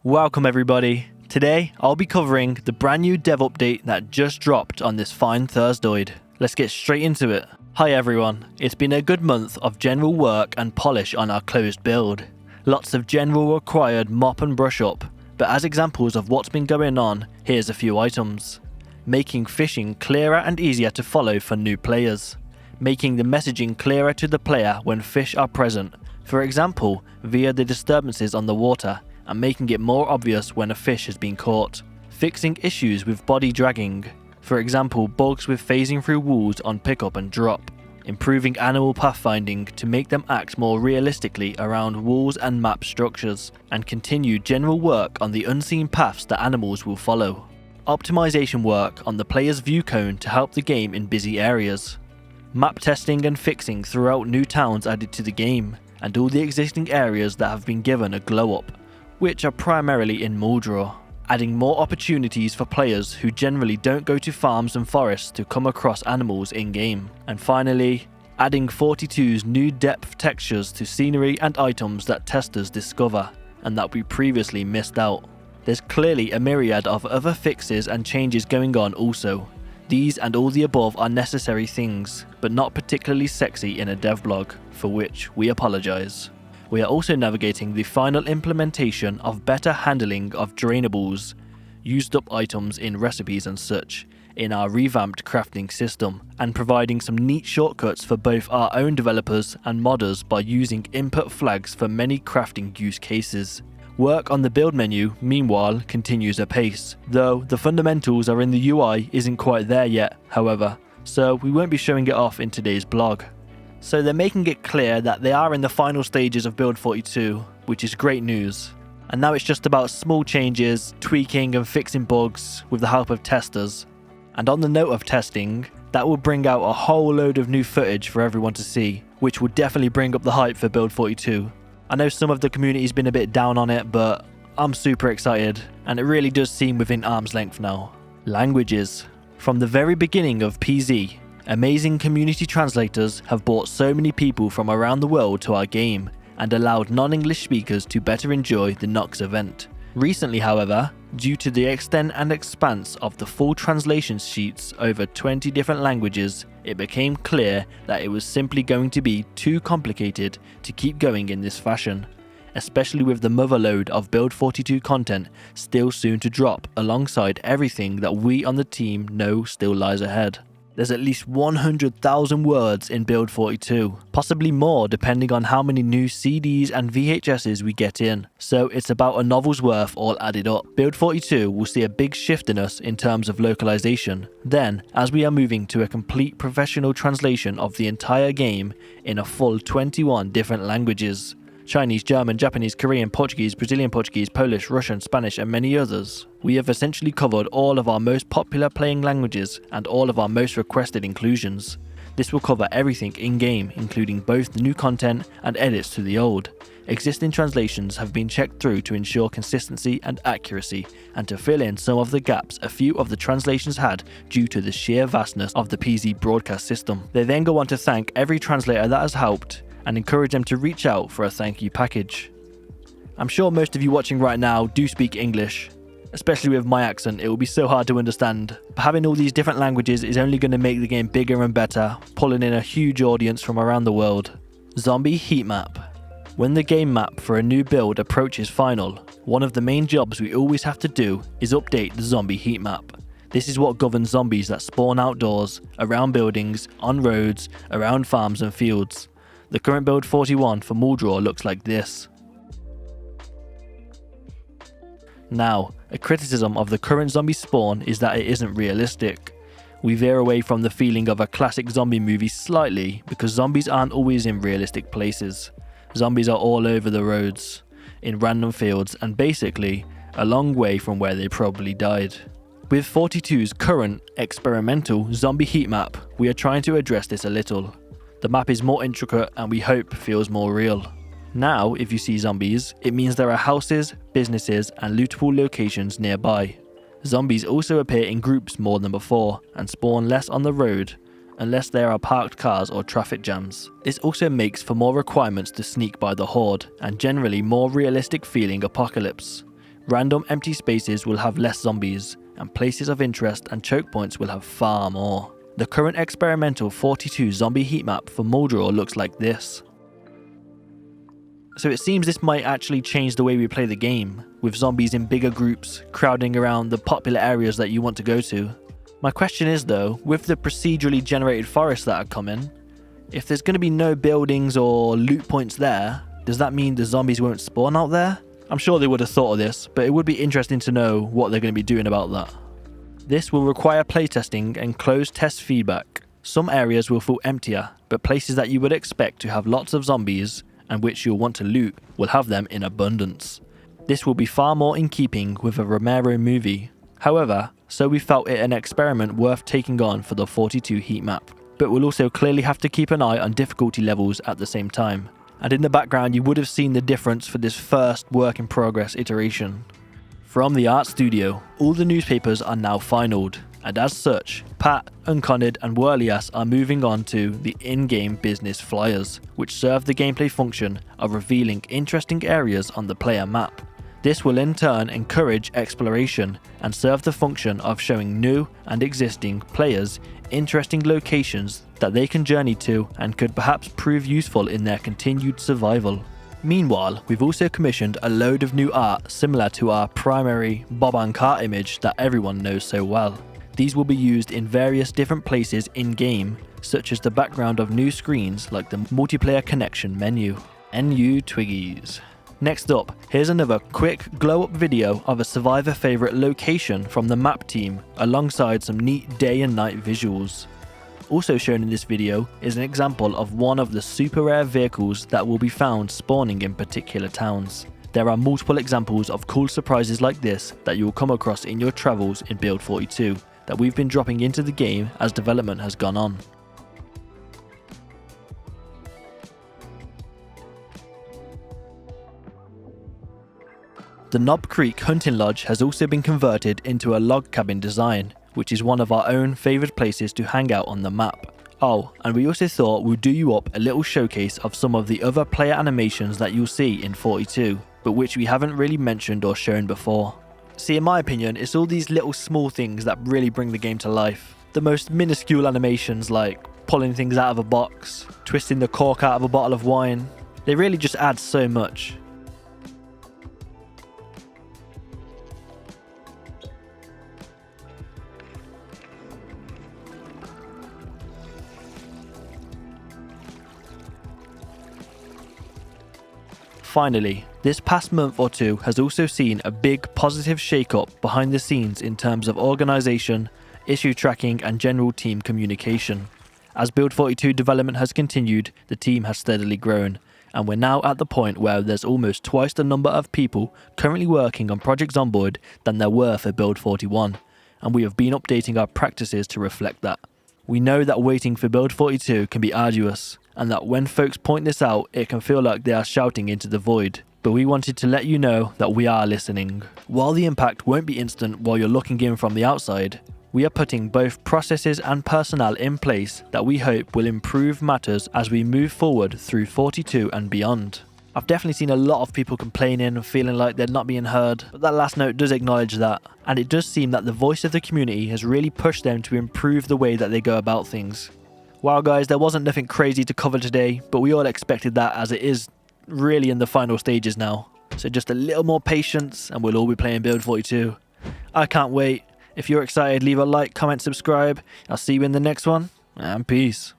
Welcome everybody. Today I'll be covering the brand new dev update that just dropped on this fine Thursdoid. Let's get straight into it. Hi everyone, it's been a good month of general work and polish on our closed build. Lots of general required mop and brush up, but as examples of what's been going on, here's a few items. Making fishing clearer and easier to follow for new players. Making the messaging clearer to the player when fish are present, for example via the disturbances on the water, and making it more obvious when a fish has been caught. Fixing issues with body dragging, for example bugs with phasing through walls on pickup and drop. Improving animal pathfinding to make them act more realistically around walls and map structures, and continue general work on the unseen paths that animals will follow. Optimization work on the player's view cone to help the game in busy areas. Map testing and fixing throughout new towns added to the game, and all the existing areas that have been given a glow up, which are primarily in Muldraw, adding more opportunities for players who generally don't go to farms and forests to come across animals in-game. And finally, adding 42's new depth textures to scenery and items that testers discover, and that we previously missed out. There's clearly a myriad of other fixes and changes going on also. These and all the above are necessary things, but not particularly sexy in a devlog, for which we apologise. We are also navigating the final implementation of better handling of drainables, used up items in recipes and such, in our revamped crafting system, and providing some neat shortcuts for both our own developers and modders by using input flags for many crafting use cases. Work on the build menu, meanwhile, continues apace, though the fundamentals are in the UI isn't quite there yet, however, so we won't be showing it off in today's blog. So they're making it clear that they are in the final stages of Build 42, which is great news. And now it's just about small changes, tweaking and fixing bugs with the help of testers. And on the note of testing, that will bring out a whole load of new footage for everyone to see, which will definitely bring up the hype for Build 42. I know some of the community's been a bit down on it, but I'm super excited, and it really does seem within arm's length now. Languages. From the very beginning of PZ, amazing community translators have brought so many people from around the world to our game, and allowed non-English speakers to better enjoy the Nox event. Recently, however, due to the extent and expanse of the full translation sheets over 20 different languages, it became clear that it was simply going to be too complicated to keep going in this fashion, especially with the motherload of Build 42 content still soon to drop alongside everything that we on the team know still lies ahead. There's at least 100,000 words in Build 42, possibly more depending on how many new CDs and VHSs we get in, so it's about a novel's worth all added up. Build 42 will see a big shift in us in terms of localization, then as we are moving to a complete professional translation of the entire game in a full 21 different languages. Chinese, German, Japanese, Korean, Portuguese, Brazilian Portuguese, Polish, Russian, Spanish and many others. We have essentially covered all of our most popular playing languages and all of our most requested inclusions. This will cover everything in-game, including both the new content and edits to the old. Existing translations have been checked through to ensure consistency and accuracy, and to fill in some of the gaps a few of the translations had due to the sheer vastness of the PZ broadcast system. They then go on to thank every translator that has helped, and encourage them to reach out for a thank you package. I'm sure most of you watching right now do speak English, especially with my accent. It will be so hard to understand, but having all these different languages is only going to make the game bigger and better, pulling in a huge audience from around the world. Zombie heat map. When the game map for a new build approaches final, one of the main jobs we always have to do is update the zombie heat map. This is what governs zombies that spawn outdoors, around buildings, on roads, around farms and fields. The current build 41 for Muldraw looks like this. Now, a criticism of the current zombie spawn is that it isn't realistic. We veer away from the feeling of a classic zombie movie slightly because zombies aren't always in realistic places. Zombies are all over the roads, in random fields, and basically a long way from where they probably died. With 42's current experimental zombie heat map, we are trying to address this a little. The map is more intricate and we hope feels more real. Now, if you see zombies, it means there are houses, businesses and lootable locations nearby. Zombies also appear in groups more than before and spawn less on the road, unless there are parked cars or traffic jams. This also makes for more requirements to sneak by the horde and generally more realistic feeling apocalypse. Random empty spaces will have less zombies, and places of interest and choke points will have far more. The current experimental 42 zombie heat map for Muldraw looks like this. So it seems this might actually change the way we play the game, with zombies in bigger groups crowding around the popular areas that you want to go to. My question is though, with the procedurally generated forests that are coming, if there's going to be no buildings or loot points there, does that mean the zombies won't spawn out there? I'm sure they would have thought of this, but it would be interesting to know what they're going to be doing about that. This will require playtesting and closed test feedback. Some areas will feel emptier, but places that you would expect to have lots of zombies and which you'll want to loot will have them in abundance. This will be far more in keeping with a Romero movie. However, so we felt it an experiment worth taking on for the 42 heat map, but we'll also clearly have to keep an eye on difficulty levels at the same time. And in the background you would have seen the difference for this first work in progress iteration. From the art studio, all the newspapers are now finalled, and as such, Pat, Unconned and Whirlias are moving on to the in-game business flyers, which serve the gameplay function of revealing interesting areas on the player map. This will in turn encourage exploration and serve the function of showing new and existing players interesting locations that they can journey to and could perhaps prove useful in their continued survival. Meanwhile, we've also commissioned a load of new art similar to our primary Bob and Car image that everyone knows so well. These will be used in various different places in-game, such as the background of new screens like the multiplayer connection menu. NU Twiggies. Next up, here's another quick glow-up video of a survivor favourite location from the map team, alongside some neat day and night visuals. Also shown in this video is an example of one of the super rare vehicles that will be found spawning in particular towns. There are multiple examples of cool surprises like this that you will come across in your travels in Build 42 that we've been dropping into the game as development has gone on. The Knob Creek Hunting Lodge has also been converted into a log cabin design, which is one of our own favoured places to hang out on the map. Oh, and we also thought we'd do you up a little showcase of some of the other player animations that you'll see in 42, but which we haven't really mentioned or shown before. See, in my opinion, it's all these little small things that really bring the game to life. The most minuscule animations like pulling things out of a box, twisting the cork out of a bottle of wine, they really just add so much. Finally, this past month or two has also seen a big positive shake-up behind the scenes in terms of organisation, issue tracking and general team communication. As Build 42 development has continued, the team has steadily grown, and we're now at the point where there's almost twice the number of people currently working on Project Zomboid than there were for Build 41, and we have been updating our practices to reflect that. We know that waiting for Build 42 can be arduous, and that when folks point this out, it can feel like they are shouting into the void. But we wanted to let you know that we are listening. While the impact won't be instant while you're looking in from the outside, we are putting both processes and personnel in place that we hope will improve matters as we move forward through 42 and beyond. I've definitely seen a lot of people complaining and feeling like they're not being heard, but that last note does acknowledge that, and it does seem that the voice of the community has really pushed them to improve the way that they go about things. Wow guys, there wasn't nothing crazy to cover today, but we all expected that as it is really in the final stages now. So just a little more patience and we'll all be playing Build 42. I can't wait. If you're excited, leave a like, comment, subscribe. I'll see you in the next one, and peace.